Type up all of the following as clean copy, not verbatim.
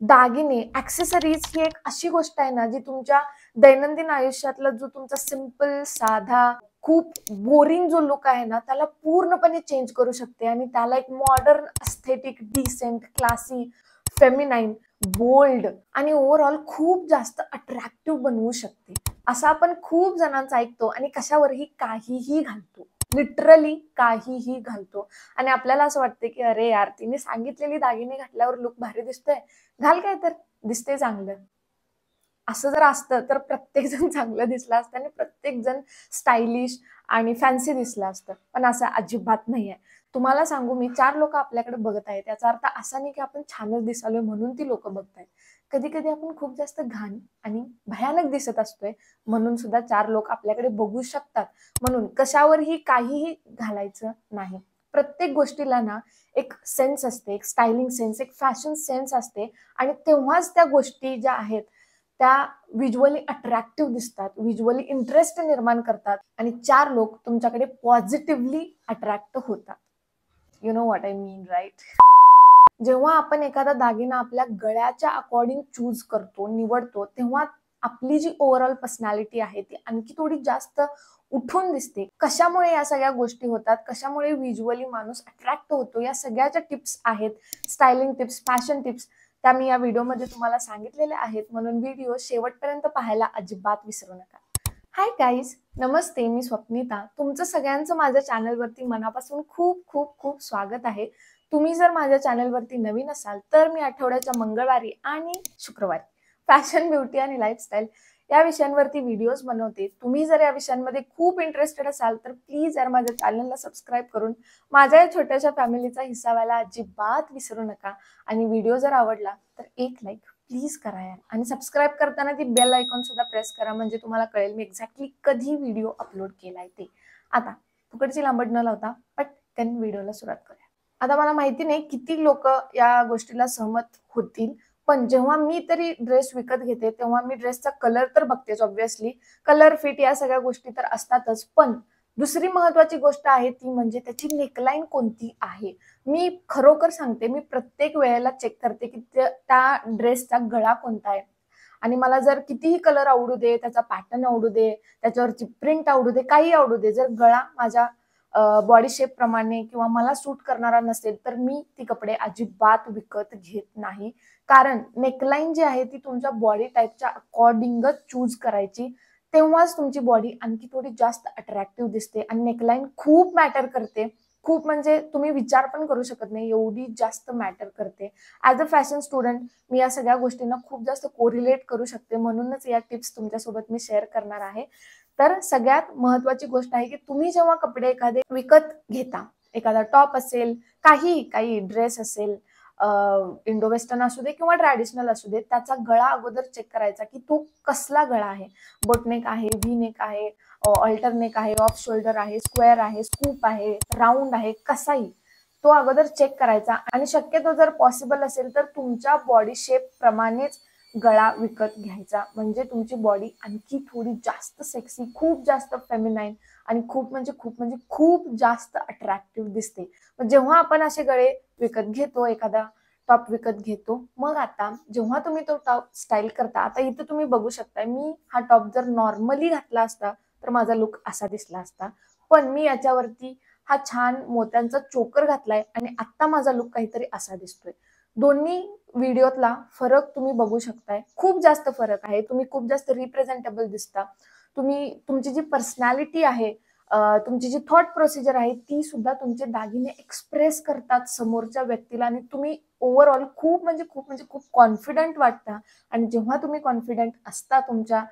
दागिने, ॲक्सेसरीज ही एक अशी गोष्ट आहे ना, जी तुमच्या दैनंदिन आयुष्यातला जो तुमचा सिंपल, साधा, खूप बोरिंग जो लुक आहे ना, त्याला पूर्णपणे चेंज करू शकते आणि त्याला एक modern, aesthetic, decent, classy, feminine, bold आणि ओव्हरऑल खूप जास्त अट्रॅक्टिव्ह बनवू शकते. असं आपण खूप जणांचं ऐकतो आणि कशावरही काहीही घालतो. लिटरली काहीही घालतो आणि आपल्याला असं वाटते की अरे यार, तिने सांगितलेली दागिने घातल्यावर लुक भारी दिसतोय, घाल काय तर दिसते चांगलं. असं जर असतं तर प्रत्येक जण चांगलं दिसलं असतं आणि प्रत्येक जण स्टायलिश आणि फॅन्सी दिसलं असतं, पण असं अजिबात नाहीये. तुम्हाला सांगू मी, 4 लोक आपल्याकडे बघत आहेत याचा अर्थ असा नाही की आपण छानच दिसालोय म्हणून ती लोक बघतायत. कधी कधी आपण खूप जास्त घाण आणि भयानक दिसत असतोय म्हणून सुद्धा 4 लोक आपल्याकडे बघू शकतात. म्हणून कशावरही काहीही घालायचं नाही. प्रत्येक गोष्टीला ना एक सेन्स असते, एक स्टायलिंग सेन्स, एक फॅशन सेन्स असते आणि तेव्हाच त्या गोष्टी ज्या आहेत त्या व्हिज्युअली अट्रॅक्टिव्ह दिसतात, व्हिज्युअली इंटरेस्ट निर्माण करतात आणि 4 लोक तुमच्याकडे पॉझिटिव्हली अट्रॅक्ट होतात. You know what I mean, right? जेव्हा आपण एखादा दागिना आपल्या गळ्याच्या अकॉर्डिंग चूज करतो, निवडतो, तेव्हा आपली जी ओव्हरऑल पर्सनॅलिटी आहे ती आणखी थोडी जास्त उठून दिसते. कशामुळे या सगळ्या गोष्टी होतात, कशामुळे व्हिज्युअली माणूस अट्रॅक्ट होतो, या सगळ्याच्या टिप्स आहेत, स्टायलिंग टिप्स, फॅशन टिप्स, त्या मी या व्हिडिओमध्ये तुम्हाला सांगितलेल्या आहेत. म्हणून व्हिडिओ शेवटपर्यंत पाहायला अजिबात विसरू नका. हाय गाईज, नमस्ते. मी स्वप्निता. तुमचं सगळ्यांचं माझ्या चॅनलवरती मनापासून खूप खूप खूप स्वागत आहे. तुम्ही जर माझ्या चॅनलवरती नवीन असाल तर मी आठवड्याच्या मंगळवारी आणि शुक्रवारी फॅशन, ब्युटी आणि लाईफस्टाईल या विषयांवरती व्हिडिओज बनवते. तुम्ही जर या विषयांमध्ये खूप इंटरेस्टेड असाल तर प्लीज यार माझ्या चॅनलला सबस्क्राईब करून माझ्या या छोट्याशा फॅमिलीचा हिस्सा व्हायला अजिबात विसरू नका. आणि व्हिडिओ जर आवडला तर एक लाईक प्लीज करा यार, आणि सबस्क्राईब करताना ती बेल आयकॉन सुद्धा प्रेस करा, म्हणजे तुम्हाला कळेल मी एक्झॅक्टली कधी व्हिडिओ अपलोड केलाय ते. आता फुकटची लांबड न लावता पटकन व्हिडिओला सुरुवात करूया. आता मला माहिती नाही किती लोक या गोष्टीला सहमत होतील, पण जेव्हा मी तरी ड्रेस विकत घेते तेव्हा मी ड्रेसचा कलर तर बघतेच, ऑब्व्हियसली कलर, फिट या सगळ्या गोष्टी तर असतातच, पण दुसरी महत्वाची गोष्ट आहे ती म्हणजे त्याची नेकलाईन कोणती आहे. मी खरोखर सांगते, मी प्रत्येक वेळेला चेक करते की त्या ड्रेसचा गळा कोणता आहे. आणि मला जर कितीही कलर आवडू दे, त्याचा पॅटर्न आवडू दे, त्याच्यावरची प्रिंट आवडू दे, काही आवडू दे, जर गळा माझ्या बॉडी शेप प्रमाणे किंवा मला सूट करणारा नसेल तर मी ती कपडे अजिबात विकत घेत नाही. कारण नेकलाईन जी आहे ती तुमच्या बॉडी टाईपच्या अकॉर्डिंगच चूज करायची, तेव्हाच तुमची बॉडी आणखी थोडी जास्त अट्रॅक्टिव्ह दिसते. आणि नेकलाईन खूप मॅटर करते, खूप म्हणजे तुम्ही विचार पण करू शकत नाही एवढी जास्त मॅटर करते. ॲज अ फॅशन स्टुडंट मी या सगळ्या गोष्टींना खूप जास्त कोरिलेट करू शकते, म्हणूनच या टिप्स तुमच्यासोबत मी शेअर करणार आहे. तर सगळ्यात महत्वाची गोष्ट आहे की तुम्ही जेव्हा कपडे एखादे विकत घेता, एखादा टॉप असेल, काही ड्रेस असेल, इंडो वेस्टर्न असू दे किंवा ट्रॅडिशनल असू दे, त्याचा गळा अगोदर चेक करायचा की तो कसला गळा आहे. बोटनेक आहे, व्ही नेक आहे, अल्टरनेक आहे, ऑफ शोल्डर आहे, स्क्वेअर आहे, स्कूप आहे, राऊंड आहे, कसाही तो अगोदर चेक करायचा. आणि शक्यतो जर पॉसिबल असेल तर तुमच्या बॉडी शेप प्रमाणेच गळा विकत घ्यायचा, म्हणजे तुमची बॉडी आणखी थोडी जास्त सेक्सी, खूप जास्त फेमिनाईन आणि खूप जास्त अट्रॅक्टिव्ह दिसते. जेव्हा आपण असे गळे विकत घेतो, एखादा टॉप विकत घेतो, मग आता जेव्हा तुम्ही तो टॉप स्टाईल करता, आता इथे तुम्ही बघू शकता, मी हा टॉप जर नॉर्मली घातला असता तर माझा लुक असा दिसला असता, पण मी याच्यावरती हा छान मोत्यांचा चोकर घातलाय आणि आता माझा लुक काहीतरी असा दिसतोय. दोन्ही व्हिडिओतला फरक तुम्ही बघू शकताय, खूप जास्त फरक आहे. तुम्ही खूप जास्त रिप्रेझेंटेबल दिसता. तुम्ही तुमची जी पर्सनॅलिटी आहे, तुमची जी थॉट प्रोसिजर आहे, ती सुद्धा तुमचे दागिने एक्सप्रेस करतात समोरच्या व्यक्तीला आणि तुम्ही ओव्हरऑल खूप कॉन्फिडंट वाटता. आणि जेव्हा तुम्ही कॉन्फिडंट असता तुमच्या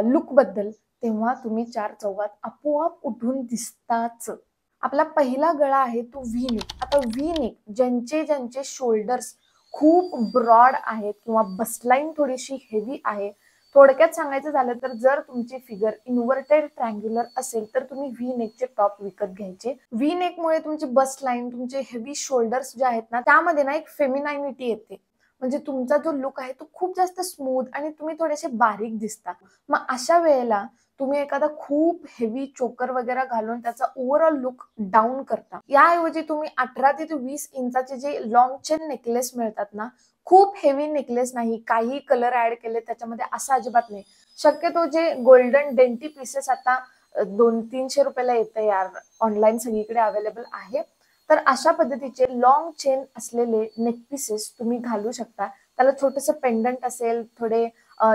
लुक बद्दल, तेव्हा तुम्ही 4 चौघात आपोआप उठून दिसताच. आपला पहिला गळा आहे तो व्ही नेक. आता व्ही नेक ज्यांचे शोल्डर्स खूप ब्रॉड आहेत किंवा बसलाईन थोडीशी हेवी आहे, थोडक्यात सांगायचं झालं तर जर तुमची फिगर इन्व्हर्टेड ट्रँग्युलर असेल तर तुम्ही व्ही नेकचे टॉप विकत घ्यायचे. व्ही नेकमुळे तुमची बस लाईन, तुमचे हेवी शोल्डर्स जे आहेत ना, त्यामध्ये ना एक फेमिनाइनिटी येते. म्हणजे तुमचा जो लुक आहे तो खूप जास्त स्मूथ आणि तुम्ही थोडेसे बारीक दिसता. मग अशा वेळेला तुम्ही एखादा खूप हेवी चोकर वगैरे घालून त्याचा ओव्हरऑल लुक डाऊन करता. याऐवजी तुम्ही 18 ते 20 इंचाचे जे लॉंग चेन नेकलेस मिळतात ना, खूप हेवी नेकलेस नाही, काही कलर ऍड केले त्याच्यामध्ये, असं अजिबात नाही. शक्यतो जे गोल्डन डेंटी पीसेस आता 200-300 रुपयाला येतं यार, ऑनलाईन सगळीकडे अवेलेबल आहे. तर अशा पद्धतीचे लॉंग चेन असलेले नेक पीसेस तुम्ही घालू शकता. त्याला छोटंसं पेंडंट असेल, थोडे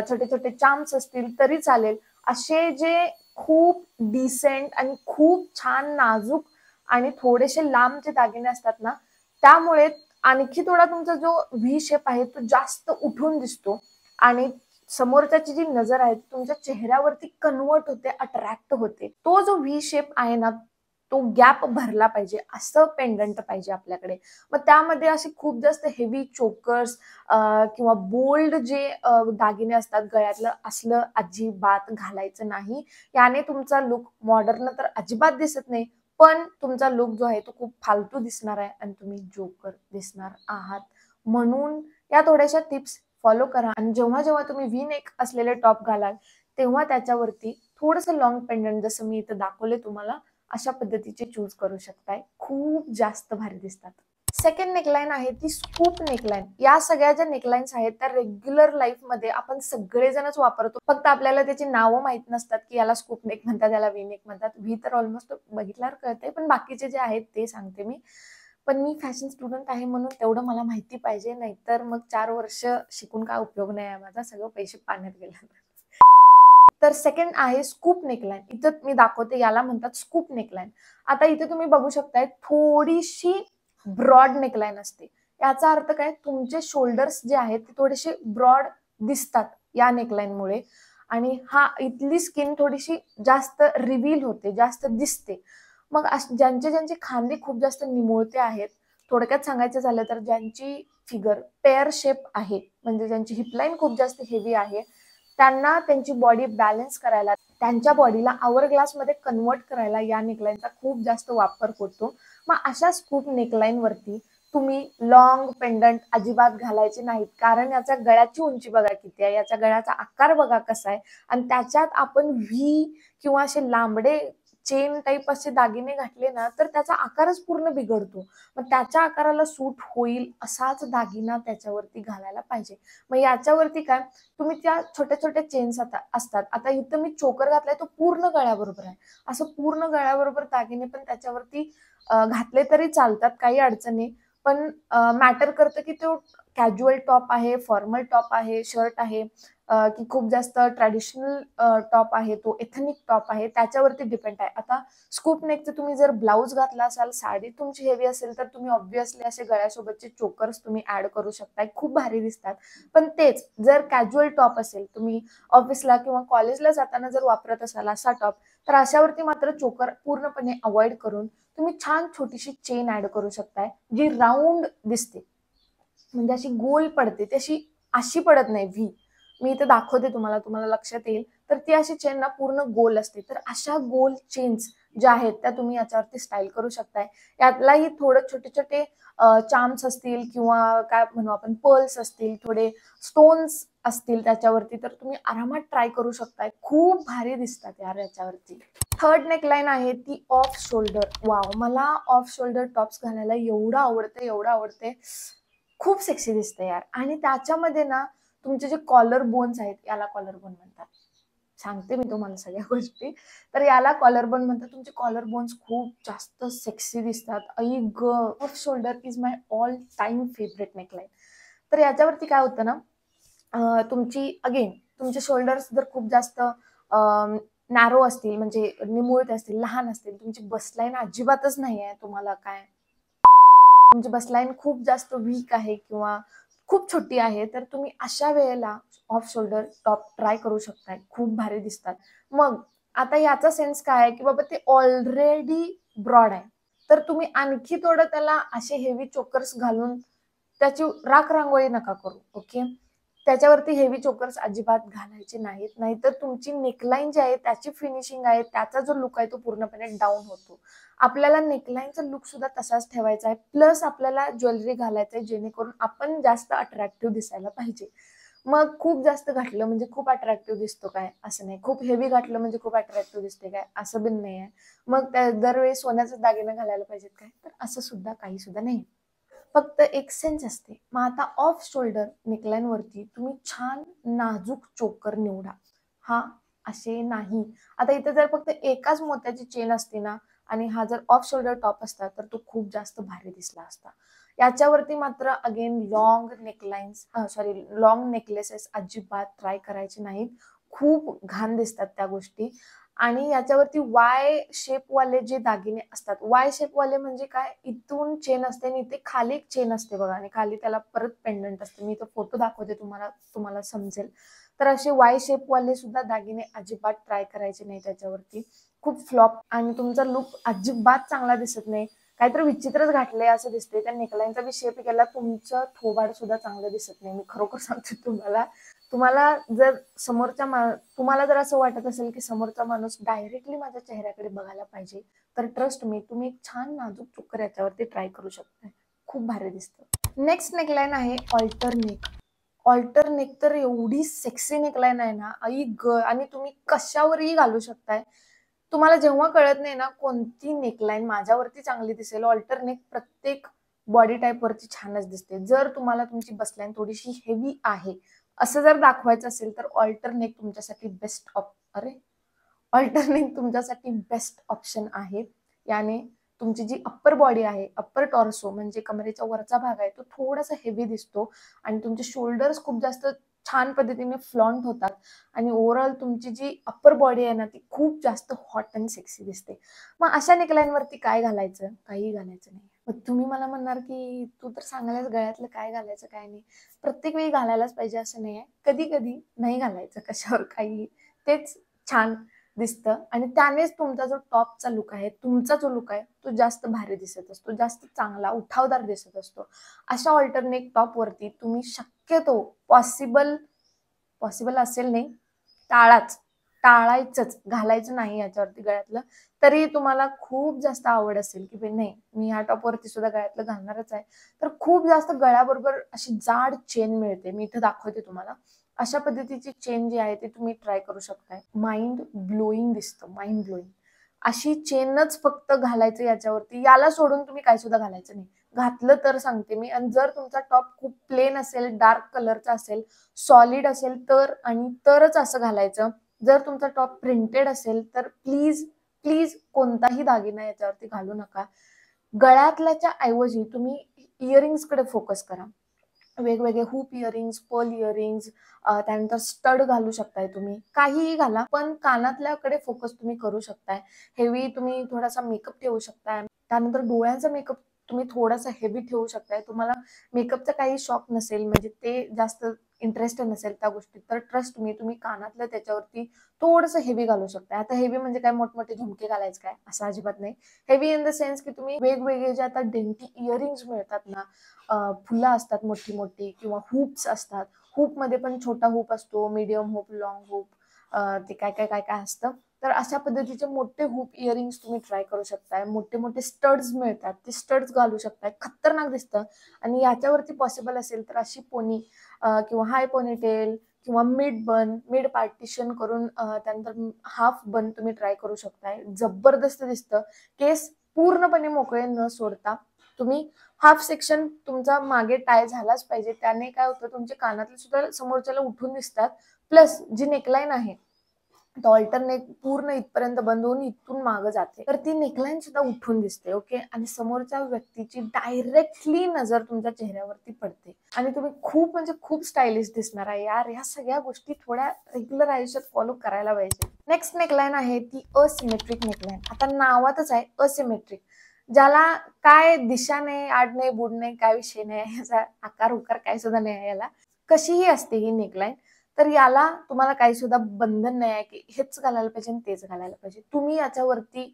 छोटे छोटे चार्म्स असतील तरी चालेल. असे जे खूप डिसेंट आणि खूप छान नाजूक आणि थोडेसे लांब जे दागिने असतात ना, त्यामुळे आणखी थोडा तुमचा जो व्ही शेप आहे तो जास्त उठून दिसतो आणि समोरच्याची जी नजर आहे ती तुमच्या चेहऱ्यावरती कन्वर्ट होते, अट्रॅक्ट होते. तो जो व्ही शेप आहे ना, तो गॅप भरला पाहिजे, असं पेंडंट पाहिजे आपल्याकडे. मग त्यामध्ये असे खूप जास्त हेवी चोकर्स किंवा बोल्ड जे दागिने असतात गळ्यातलं, असलं अजिबात घालायचं नाही. याने तुमचा लुक मॉडर्न तर अजिबात दिसत नाही, पण तुमचा लुक जो आहे तो खूप फालतू दिसणार आहे आणि तुम्ही जोकर दिसणार आहात. म्हणून या थोड्याशा टिप्स फॉलो करा आणि जेव्हा जेव्हा तुम्ही व्ही नेक असलेले टॉप घालाल तेव्हा त्याच्यावरती थोडंसं लॉंग पेंडंट, जसं मी इथं दाखवले तुम्हाला, अशा पद्धतीचे चूज करू शकताय. खूप जास्त भारी दिसतात. सेकंड नेकलाईन आहे ती स्कूप नेकलाईन. या सगळ्या ज्या नेकलाईन्स आहेत त्या रेग्युलर लाईफ मध्ये आपण सगळेजणच वापरतो, फक्त आपल्याला त्याची नावं माहित नसतात की याला स्कूप नेक म्हणतात, याला व्ही नेक म्हणतात. व्ही तर ऑलमोस्ट बघितल्यावर कळतंय, पण बाकीचे जे आहेत ते सांगते मी. पण मी फॅशन स्टुडंट आहे म्हणून तेवढं मला माहिती पाहिजे, नाहीतर मग 4 वर्ष शिकून काय उपयोग नाही आहे माझा, सगळं पैसे पाण्यात गेले. तर सेकंड आहे स्कूप नेकलाईन. इथं मी दाखवते, याला म्हणतात स्कूप नेकलाईन. आता इथे तुम्ही बघू शकताय थोडीशी ब्रॉड नेकलाईन असते. याचा अर्थ काय, तुमचे शोल्डर्स जे आहेत ते थोडेसे ब्रॉड दिसतात या नेकलाईन मुळे आणि हा इथली स्किन थोडीशी जास्त रिव्हील होते, जास्त दिसते. मग ज्यांचे ज्यांचे खांदे खूप जास्त निमुळते आहेत, थोडक्यात सांगायचं झालं तर ज्यांची फिगर पेअर शेप आहे, म्हणजे ज्यांची हिपलाईन खूप जास्त हेवी आहे, त्यांना त्यांची बॉडी बॅलन्स करायला, त्यांच्या बॉडीला आवर ग्लास मध्ये कन्वर्ट करायला या नेकलाईनचा खूप जास्त वापर होतो. मग अशा स्कूप नेकलाईन वरती तुम्ही लॉंग पेंडंट अजिबात घालायचे नाहीत, कारण याच्या गळ्याची उंची बघा किती आहे, याच्या गळ्याचा आकार बघा कसा आहे, आणि त्याच्यात आपण व्ही किंवा असे लांबडे चेन टाईप असे दागिने घातले ना तर त्याचा आकारच पूर्ण बिघडतो. मग त्याच्या आकाराला सूट होईल असाच दागिना त्याच्यावरती घालायला पाहिजे. मग याच्यावरती काय, तुम्ही त्या छोट्या छोट्या चेन्स असतात. आता इथं मी चोकर घातलाय तो पूर्ण गळ्याबरोबर आहे, असं पूर्ण गळ्याबरोबर दागिने पण त्याच्यावरती घातले तरी चालतात, काही अडचण नाही. पण मॅटर करतं की तो कॅज्युअल टॉप आहे, फॉर्मल टॉप आहे, शर्ट आहे, की खूप जास्त ट्रॅडिशनल टॉप आहे, तो एथनिक टॉप आहे, त्याच्यावरती डिपेंड आहे. आता स्कूप नेकचं तुम्ही जर ब्लाऊज घातला असाल, साडी तुमची हेवी असेल, तर तुम्ही ऑब्व्हियसली असे गळ्यासोबतचे चोकर्स तुम्ही ऍड करू शकताय, खूप भारी दिसतात. पण तेच जर कॅज्युअल टॉप असेल, तुम्ही ऑफिसला किंवा कॉलेजला जाताना जर वापरत असाल असा टॉप, तर अशावरती मात्र चोकर पूर्णपणे अवॉइड करून तुम्ही छान छोटीशी चेन ऍड करू शकताय, जी राऊंड दिसते, म्हणजे अशी गोल पडते, ती अशी अशी पडत नाही व्ही. मी इथे दाखवते तुम्हाला, तुम्हाला लक्षात येईल. तर ती अशी चेन ना पूर्ण गोल असते. तर अशा गोल चेन्स ज्या आहेत त्या तुम्ही याच्यावरती स्टाईल करू शकताय. यातलाही थोडं छोटे छोटे चार्म्स असतील किंवा काय म्हणू आपण, पर्ल्स असतील, थोडे स्टोन्स असतील त्याच्यावरती, तर तुम्ही आरामात ट्राय करू शकताय. खूप भारी दिसतात यार याच्यावरती. थर्ड नेकलाईन आहे ती ऑफ शोल्डर. वाव, मला ऑफ शोल्डर टॉप्स घालायला एवढं आवडते, एवढं आवडते, खूप सेक्सी दिसते यार. आणि त्याच्यामध्ये ना तुमचे जे कॉलर बोन्स आहेत, याला कॉलर बोन म्हणतात, सांगते मी तुम्हाला सगळ्या गोष्टी. तर याला कॉलर बोन म्हणतात. तुमचे कॉलर बोन्स खूप जास्त सेक्सी दिसतात. आई ग, off shoulder is my all time favourite neckline. तर याच्यावरती काय होतं ना, तुमची अगेन तुमचे शोल्डर्स जर खूप जास्त नॅरो असतील, म्हणजे निमुळते असतील, लहान असतील, तुमची बसलाईन अजिबातच नाही आहे, तुम्हाला काय तुमची बसलाईन खूप जास्त वीक आहे किंवा खूप छोटी आहे, तर तुम्ही अशा वेळेला ऑफ शोल्डर टॉप ट्राय करू शकताय, खूप भारी दिसतात. मग आता याचा सेन्स काय आहे की बाबा ते ऑलरेडी ब्रॉड आहे, तर तुम्ही आणखी थोडं त्याला असे हेवी चोकर्स घालून त्याची राख रांगोळी नका करू. ओके, त्याच्यावरती हेवी चोकर्स अजिबात घालायचे नाहीत, नाहीतर तुमची नेकलाईन जी आहे त्याची फिनिशिंग आहे, त्याचा जो लुक आहे तो पूर्णपणे डाऊन होतो. आपल्याला नेकलाईनचा लुक सुद्धा तसाच ठेवायचा आहे, प्लस आपल्याला ज्वेलरी घालायचं आहे जेणेकरून आपण जास्त अट्रॅक्टिव्ह दिसायला पाहिजे. मग खूप जास्त घातलं म्हणजे खूप अट्रॅक्टिव्ह दिसतो काय असं नाही, खूप हेवी घातलं म्हणजे खूप अट्रॅक्टिव्ह दिसते काय असं बिन नाही आहे. मग दरवेळी सोन्याचं दागिने घालायला पाहिजेत काय, तर असं सुद्धा काही सुद्धा नाही. फक्त एक सेन्स असते. मग आता ऑफ शोल्डर नेकलाईन वरती तुम्ही छान नाजूक चोकर निवडा. हा असे नाही. आता इथे जर फक्त एकाच मोत्याची चेन असते ना आणि हा जर ऑफ शोल्डर टॉप असता तर तो खूप जास्त भारी दिसला असता. याच्यावरती मात्र अगेन लॉंग नेकलेसेस अजिबात ट्राय करायचे नाहीत. खूप घाण दिसतात त्या गोष्टी. आणि याच्यावरती वाय शेप वाले जे दागिने असतात, वाय शेप वाले म्हणजे काय, इथून चेन असते आणि इथे खाली एक चेन असते बघा आणि खाली त्याला परत पेंडंट असते. मी तो फोटो दाखवते तुम्हाला, तुम्हाला समजेल. तर असे वाय शेप वाले सुद्धा दागिने अजिबात ट्राय करायचे नाही त्याच्यावरती. खूप फ्लॉप आणि तुमचा लुक अजिबात चांगला दिसत नाही. काहीतरी विचित्रच घातलंय असं दिसते. त्या नेकलाईनचा बी शेप गेला, तुमचं थोबाड सुद्धा चांगलं दिसत नाही. मी खरोखर सांगते तुम्हाला. तुम्हाला जर तुम्हाला जर असं वाटत असेल की समोरचा माणूस डायरेक्टली माझ्या चेहऱ्याकडे बघायला पाहिजे, तर ट्रस्ट मी, तुम्ही एक छान नाजूक चोकर याच्यावरती ट्राय करू शकता. खूप भारी दिसतं. नेक्स्ट नेकलाईन आहे ऑल्टर नेक. ऑल्टर नेक तर एवढी सेक्सी नेकलाईन आहे ना, आई ग, आणि तुम्ही कशावरही घालू शकताय. तुम्हाला जेव्हा कळत नाही ना कोणती नेकलाईन माझ्यावरती चांगली दिसेल, ऑल्टर नेक प्रत्येक बॉडी टाईप वरती छानच दिसते. जर तुम्हाला तुमची बसलाईन थोडीशी हेवी आहे असं जर दाखवायचं असेल तर ऑल्टरनेट तुमच्यासाठी बेस्ट ऑप्शन आहे. याने तुमची जी अप्पर बॉडी आहे, अप्पर टॉर्सो म्हणजे कमरेच्या वरचा भाग आहे, तो थोडासा हेवी दिसतो आणि तुमचे शोल्डर्स खूप जास्त छान पद्धतीने फ्लॉन्ट होतात आणि ओव्हरऑल तुमची जी अप्पर बॉडी आहे ना ती खूप जास्त हॉट अँड सेक्सी दिसते. मग अशा नेकलाईन वरती काय घालायचं? काही घालायचं नाही. मग तुम्ही मला म्हणणार की तू तर सांगायलाच गळ्यातलं काय घालायचं काय नाही. प्रत्येक वेळी घालायलाच पाहिजे असं नाही आहे. कधी कधी नाही घालायचं कशावर काही, तेच छान दिसतं आणि त्यानेच तुमचा जो टॉपचा लुक आहे, तुमचा जो लुक आहे तो जास्त भारी दिसत असतो, जास्त चांगला उठावदार दिसत असतो. अशा ऑल्टरनेट टॉप वरती तुम्ही शक्यतो पॉसिबल पॉसिबल असेल नाही, टाळायचंच, घालायचं नाही याच्यावरती गळ्यातलं. तरी तुम्हाला खूप जास्त आवड असेल की नाही मी ह्या टॉप वरती सुद्धा गळ्यातलं घालणारच आहे, तर खूप जास्त गळ्याबरोबर अशी जाड चेन मिळते. मी इथं दाखवते तुम्हाला. अशा पद्धतीची चेन जी आहे ती तुम्ही ट्राय करू शकताय. माइंड ब्लोईंग दिसतं, माइंड ब्लोईंग. अशी चेनच फक्त घालायचं याच्यावरती, याला सोडून तुम्ही काय सुद्धा घालायचं नाही. घातलं तर सांगते मी. आणि जर तुमचा टॉप खूप प्लेन असेल, डार्क कलरचा असेल, सॉलिड असेल तर आणि तरच असं घालायचं. जर तुमचा टॉप प्रिंटेड असेल तर प्लीज प्लीज कोणताही दागिना याच्यावरती घालू नका. गळ्यातल्याच्या ऐवजी तुम्ही इयरिंग्स कडे फोकस करा. वेगवेगळे हुप इयरिंग्स, पर्ल इयरिंग्स, त्यानंतर स्टड घालू शकताय तुम्ही. काहीही घाला, पण कानातल्याकडे फोकस तुम्ही करू शकताय. हेवी तुम्ही थोडासा मेकअप ठेवू शकताय. त्यानंतर डोळ्यांचा मेकअप तुम्ही थोडासा हेवी ठेवू शकताय. तुम्हाला मेकअपचा काही शॉक नसेल, म्हणजे ते जास्त इंटरेस्ट नसेल त्या गोष्टीत, तर ट्रस्ट मी, तुम्ही कानातलं त्याच्यावरती थोडंसं हेवी घालू शकताय. आता हेवी म्हणजे काय मोठमोठे झुमके घालायचं काय असं अजिबात नाही. हेवी इन द सेन्स की तुम्ही वेगवेगळे जे आता डेंटी इयरिंग्स मिळतात ना, फुलं असतात मोठी मोठी किंवा हुप्स असतात. हुप मध्ये पण छोटा हुप असतो, मीडियम हुप, लॉंग हुप, ते काय काय काय काय असतं. तर अशा पद्धतीचे मोठे हुप इयरिंग्स तुम्ही ट्राय करू शकताय. मोठे मोठे स्टड्स मिळतात, ते स्टड्स घालू शकताय. खतरनाक दिसतं. आणि याच्यावरती पॉसिबल असेल तर अशी पोनी किंवा हाय पोनीटेल किंवा मिड पार्टिशन करून त्यानंतर हाफ बन तुम्ही ट्राय करू शकताय. जबरदस्त दिसतं. केस पूर्णपणे मोकळे न सोडता तुम्ही हाफ सेक्शन तुमचा मागे टाय झालाच पाहिजे. त्याने काय होतं, तुमचे कानातले सुद्धा समोरच्याला उठून दिसतात. प्लस जी नेकलाईन आहे ऑल्टरनेट पूर्ण इथपर्यंत बंद होऊन इथून मागं जाते, तर ती नेकलाईन सुद्धा उठून दिसते. ओके. आणि समोरच्या व्यक्तीची डायरेक्टली नजर तुमच्या चेहऱ्यावरती पडते आणि तुम्ही खूप म्हणजे खूप स्टायलिश दिसणार आहे यार. ह्या सगळ्या गोष्टी थोड्या रेग्युलर आयुष्यात फॉलो करायला पाहिजे. नेक्स्ट नेकलाईन आहे ती असिमेट्रिक नेकलाईन. आता नावातच आहे असिमेट्रिक, ज्याला काय दिशा नाही, आड नाही, बुड नाही, काय विषय नाही, याचा आकार उकार काय सुद्धा नाही आहे याला. कशीही असते ही नेकलाईन. तर याला तुम्हाला काही सुद्धा बंधन नाही आहे की हेच घालायला पाहिजे आणि तेच घालायला पाहिजे. तुम्ही याच्यावरती,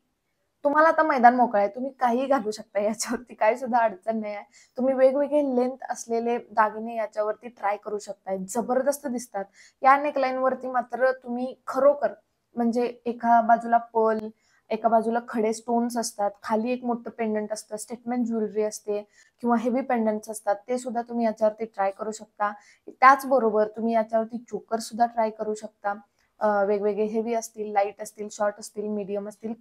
तुम्हाला आता मैदान मोकळं आहे, तुम्ही काही घालू शकता याच्यावरती, काही सुद्धा अडचण नाही आहे. तुम्ही वेगवेगळे लेंथ असलेले दागिने याच्यावरती ट्राय करू शकताय. जबरदस्त दिसतात. या नेकलाईन वरती मात्र तुम्ही खरोखर म्हणजे एका बाजूला पर्ल, एका बाजूला खडे स्टोन्स असतात, खाली एक मोठं पेंडंट असतं, स्टेटमेंट ज्वेलरी असते किंवा हेवी पेंडंट्स असतात, ते सुद्धा तुम्ही याच्यावरती ट्राय करू शकता. त्याचबरोबर तुम्ही याच्यावरती चोकर सुद्धा ट्राय करू शकता. वेगवेगळे हेवी असतील, लाईट असतील, शॉर्ट असतील, मीडियम असतील,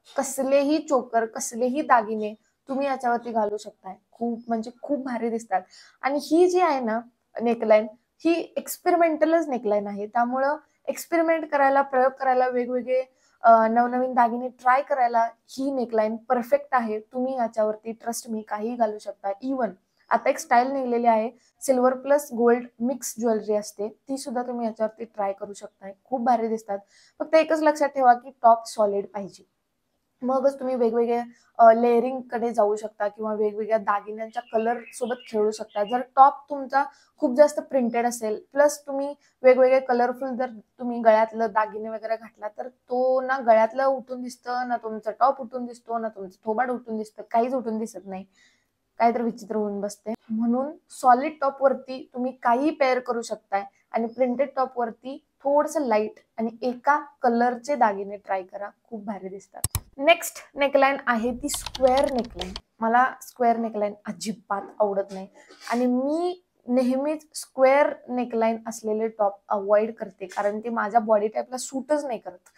कसलेही चोकर, कसलेही दागिने तुम्ही याच्यावरती घालू शकताय. खूप म्हणजे खूप भारी दिसतात. आणि ही जी आहे ना नेकलाईन, ही एक्सपेरिमेंटलच नेकलाईन आहे. त्यामुळं एक्सपेरिमेंट करायला, प्रयोग करायला, वेगवेगळे नवनवीन दागिने ट्राय करायला ही नेकलाईन परफेक्ट आहे. तुम्ही याच्यावरती ट्रस्ट मी काहीही घालू शकता. इव्हन आता एक स्टाईल निघलेली आहे, silver plus gold mix jewellery असते, ती सुद्धा तुम्ही याच्यावरती ट्राय करू शकताय. खूप भारी दिसतात. फक्त एकच लक्षात ठेवा की टॉप सॉलिड पाहिजे. मगच तुम्ही वेगवेगळे लेअरिंग कडे जाऊ शकता किंवा वेगवेगळ्या दागिन्यांच्या कलर सोबत खेळू शकता. जर टॉप तुमचा खूप जास्त प्रिंटेड असेल, प्लस तुम्ही वेगवेगळे कलरफुल जर तुम्ही गळ्यातलं दागिने वगैरे घातला, तर तो ना गळ्यातलं उठून दिसतं, ना तुमचा टॉप उठून दिसतो, ना तुमचं थोबाड उठून दिसतं, काहीच उठून दिसत नाही. काहीतरी विचित्र होऊन बसते. म्हणून सॉलिड टॉप वरती तुम्ही काही पेअर करू शकताय आणि प्रिंटेड टॉप वरती थोडंसं लाईट आणि एका कलरचे दागिने ट्राय करा. खूप भारी दिसतात. नेक्स्ट नेकलाईन आहे ती स्क्वेअर नेकलाईन. मला स्क्वेअर नेकलाईन अजिबात आवडत नाही आणि मी नेहमीच स्क्वेअर नेकलाईन असलेले टॉप अवॉइड करते, कारण ते माझ्या बॉडी टाईपला सूटच नाही करत.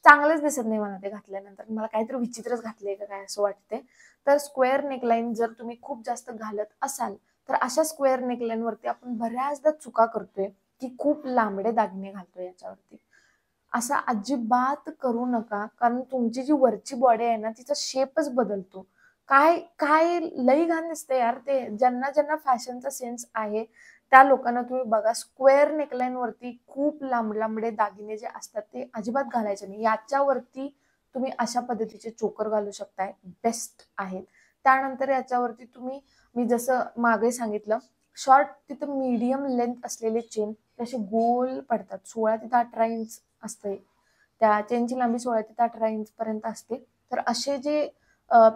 चांगलंच दिसत नाही मला ते घातल्यानंतर. मला काहीतरी विचित्रच घातलंय का काय असं वाटते. तर स्क्वेअर नेकलाईन जर तुम्ही खूप जास्त घालत असाल, तर अशा स्क्वेअर नेकलाईन वरती आपण बऱ्याचदा चुका करतोय की खूप लांबडे दागिने घालतोय याच्यावरती. असं अजिबात करू नका, कारण तुमची जी वरची बॉडी आहे ना, तिचा शेपच बदलतो. काय काय लई घाण दिसते यार ते. ज्यांना ज्यांना फॅशनचा सेन्स आहे त्या लोकांना तुम्ही बघा, स्क्वेअर नेकलाईन वरती खूप लांब लांबडे दागिने जे असतात ते अजिबात घालायचे नाही. याच्यावरती तुम्ही अशा पद्धतीचे चोकर घालू शकताय, बेस्ट आहेत. त्यानंतर याच्यावरती तुम्ही, मी जसं मागे सांगितलं, शॉर्ट तिथं मीडियम लेंथ असलेले चेन तसे गोल पडतात. 16 ते 18 इंच असते. त्या चेनची लांबी 16 ते 18 इंच पर्यंत असते. तर असे जे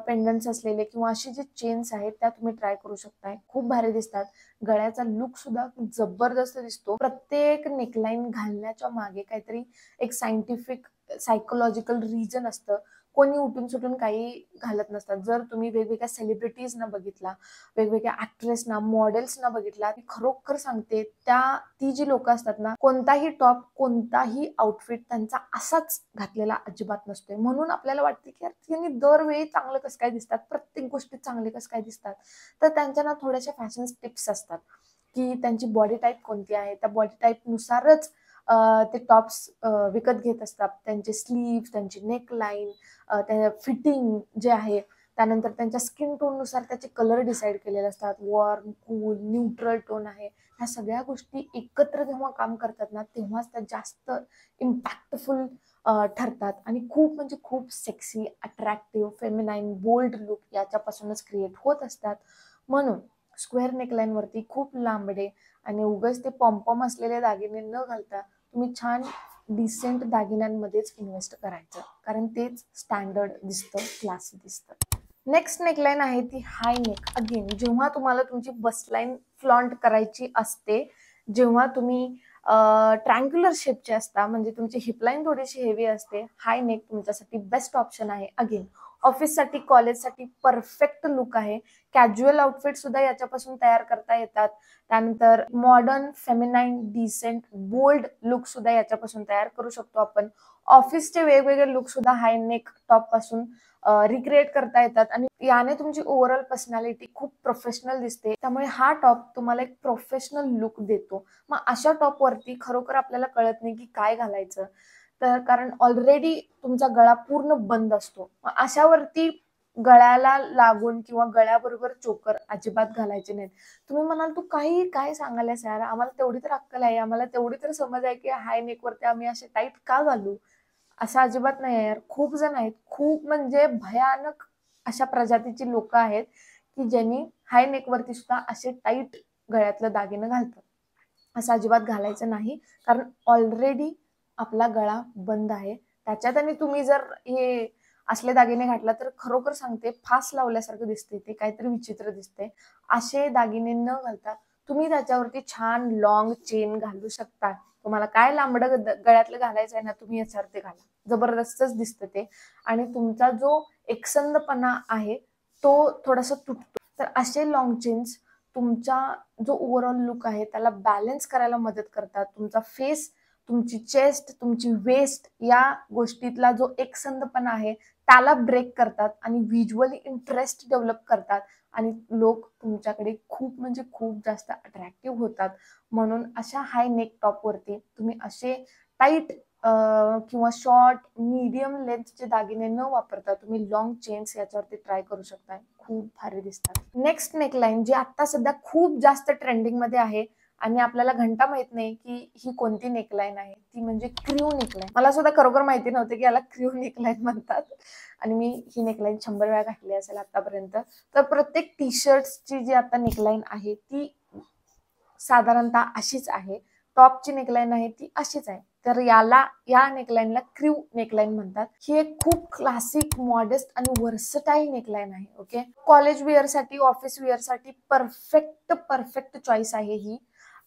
पेंडन्ट्स असलेले किंवा असे जे चेन्स आहेत त्या तुम्ही ट्राय करू शकताय. खूप भारी दिसतात. गळ्याचा लुक सुद्धा जबरदस्त दिसतो. प्रत्येक नेकलाईन घालण्याच्या मागे काहीतरी एक सायंटिफिक सायकोलॉजिकल रिझन असतं. कोणी उठून सुटून काही घालत नसतात. जर तुम्ही वेगवेगळ्या सेलिब्रिटीजना बघितला, वेगवेगळ्या ऍक्ट्रेसना, मॉडेल्सना बघितला, मी खरोखर सांगते, ती जी लोक असतात ना, कोणताही टॉप, कोणताही आउटफिट त्यांचा असाच घातलेला अजिबात नसतोय. म्हणून आपल्याला वाटते की यार त्यांनी दरवेळी चांगलं कसं काय दिसतात, प्रत्येक गोष्टीत चांगले कसं काय दिसतात. तर त्यांच्या ना थोड्याशा फॅशन टिप्स असतात की त्यांची बॉडी टाईप कोणती आहे, त्या बॉडी टाईप नुसारच ते टॉप्स विकत घेत असतात. त्यांचे स्लीव्ह, त्यांची नेकलाईन, त्या फिटिंग जे आहे, त्यानंतर त्यांच्या स्किन टोन नुसार त्याचे कलर डिसाईड केलेले असतात. वॉर्म, कूल, न्यूट्रल टोन आहे. ह्या सगळ्या गोष्टी एकत्र जेव्हा काम करतात ना, तेव्हाच त्या जास्त इम्पॅक्टफुल ठरतात आणि खूप म्हणजे खूप sexy, attractive, feminine, bold look याच्यापासूनच क्रिएट होत असतात. म्हणून स्क्वेअर नेकलाईन वरती खूप लांबडे आणि उगाच ते पॉम्पॉम असलेले दागिने न घालता तुम्ही छान डिसेंट दागिन्यांमध्येच इन्व्हेस्ट करायचं, कारण तेच स्टँडर्ड दिसतं, क्लासी दिसतं. नेक्स्ट नेकलाईन आहे ती हाय नेक. अगेन जेव्हा तुम्हाला तुमची बसलाईन फ्लॉन्ट करायची असते, जेव्हा तुम्ही ट्रँग्युलर शेपचे असता, म्हणजे तुमची हिपलाईन थोडीशी हेवी असते, हाय नेक तुमच्यासाठी बेस्ट ऑप्शन आहे. अगेन ऑफिससाठी, कॉलेजसाठी परफेक्ट लुक आहे. कॅज्युअल आउटफिट सुद्धा याच्यापासून तयार करता येतात. त्यानंतर modern, feminine, decent, bold look सुद्धा याच्यापासून तयार करू शकतो आपण. ऑफिसचे वेगवेगळे लुक सुद्धा हाय नेक टॉप पासून रिक्रिएट करता येतात आणि याने तुमची ओव्हरऑल पर्सनॅलिटी खूप प्रोफेशनल दिसते. त्यामुळे हा टॉप तुम्हाला एक प्रोफेशनल लुक देतो. मग अशा टॉप वरती खरोखर आपल्याला कळत नाही की काय घालायचं, तर कारण ऑलरेडी तुमचा गळा पूर्ण बंद असतो. मग अशावरती गळ्याला लागून किंवा गळ्याबरोबर चोकर अजिबात घालायचे नाहीत. तुम्ही म्हणाल तू काही काय सांगायलास यार, आम्हाला तेवढी तर अक्कल आहे, आम्हाला तेवढी तर समज आहे की हाय नेक वरती आम्ही असे टाईट का घालू. असं अजिबात नाही आहे यार. खूप जण आहेत, खूप म्हणजे भयानक अशा प्रजातीची लोक आहेत की ज्यांनी हाय नेक वरती सुद्धा असे टाईट गळ्यातलं दागिनं घालतात. असं अजिबात घालायचं नाही, कारण ऑलरेडी आपला गळा बंद आहे. त्याच्यात आणि तुम्ही जर हे असले दागिने घातला तर खरोखर सांगते फास लावल्यासारखं दिसते, ते काहीतरी विचित्र दिसते. असे दागिने न घालता तुम्ही त्याच्यावरती छान लॉंग चेन घालू शकता. तुम्हाला काय लांबडं गळ्यातलं घालायचं आहे ना, तुम्ही याच्यावरती घाला, जबरदस्तच दिसतं ते. आणि तुमचा जो एकसंधपणा आहे तो थोडासा तुटतो. तर असे लॉंग चेन्स तुमचा जो ओव्हरऑल लुक आहे त्याला बॅलन्स करायला मदत करतात. तुमचा फेस तुमची चेस्ट, तुमची वेस्ट या गोष्टीतला जो एकसंधपणा आहे त्याला ब्रेक करतात आणि व्हिज्युअली इंटरेस्ट डेव्हलप करतात आणि लोक तुमच्याकडे खूप म्हणजे खूप जास्त अट्रॅक्टिव्ह होतात. म्हणून अशा हाय नेक टॉपवरती तुम्ही असे टाईट किंवा शॉर्ट, मीडियम लेंथचे दागिने न वापरता तुम्ही लॉंग चेन्स याच्यावरती ट्राय करू शकता. खूप भारी दिसतात. नेक्स्ट नेकलाईन जी आता सध्या खूप जास्त ट्रेंडिंग मध्ये आहे आणि आपल्याला घंटा माहित नाही की ही कोणती नेकलाईन आहे, ती म्हणजे क्र्यू नेकलाईन. मला सुद्धा खरोखर माहिती नव्हते की याला क्र्यू नेकलाईन म्हणतात आणि मी ही नेकलाईन 100 वेळा घातली असेल आतापर्यंत. तर प्रत्येक टी शर्टची जी आता नेकलाईन आहे ती साधारणतः अशीच आहे. टॉपची नेकलाईन आहे ती अशीच आहे. तर या नेकलाईनला क्र्यू नेकलाईन म्हणतात. ही एक खूप क्लासिक, मॉडेस्ट आणि वर्सटाईल नेकलाईन आहे. ओके, कॉलेज वेअर साठी, ऑफिस वेअर साठी परफेक्ट चॉईस आहे ही.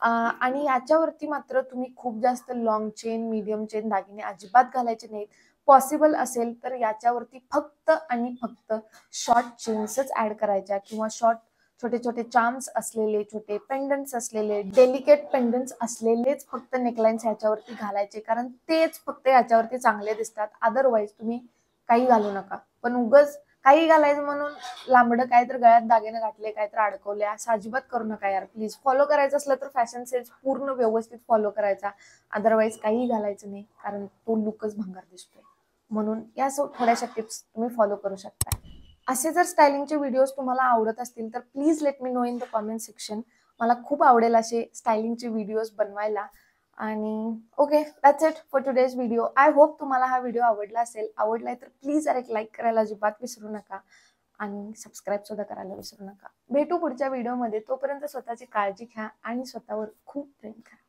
आणि याच्यावरती मात्र तुम्ही खूप जास्त लॉंग चेन, मीडियम चेन दागिने अजिबात घालायचे नाहीत. पॉसिबल असेल तर याच्यावरती फक्त आणि फक्त शॉर्ट चेन्सच ऍड करायच्या किंवा शॉर्ट छोटे छोटे चार्म्स असलेले, छोटे पेंडंट्स असलेले, डेलिकेट पेंडंट्स असलेलेच फक्त नेकलाईन्स ह्याच्यावरती घालायचे, कारण तेच फक्त याच्यावरती चांगले दिसतात. अदरवाईज तुम्ही काही घालू नका. पण उगच काही घालायचं म्हणून लांबडं काय तर गळ्यात दागिने घातले, काय तर अडकवले, असं अजिबात करू नका यार प्लीज. फॉलो करायचं असलं तर फॅशन सेन्स पूर्ण व्यवस्थित फॉलो करायचा. अदरवाईज काही घालायचं नाही, कारण तो लुकच भंगार दिसतोय. म्हणून या थोड्याशा टिप्स तुम्ही फॉलो करू शकता. असे जर स्टायलिंगचे व्हिडिओज तुम्हाला आवडत असतील तर please let me know in the comment section. मला खूप आवडेल असे स्टायलिंगचे व्हिडिओज बनवायला. आणि okay, that's it for today's video. I hope तुम्हाला हा व्हिडिओ आवडला असेल. आवडलाय तर प्लीज एक लाईक करायला अजिबात विसरू नका आणि सबस्क्राईब सुद्धा करायला विसरू नका. भेटू पुढच्या व्हिडिओमध्ये. तोपर्यंत स्वतःची काळजी घ्या आणि स्वतःवर खूप प्रेम करा.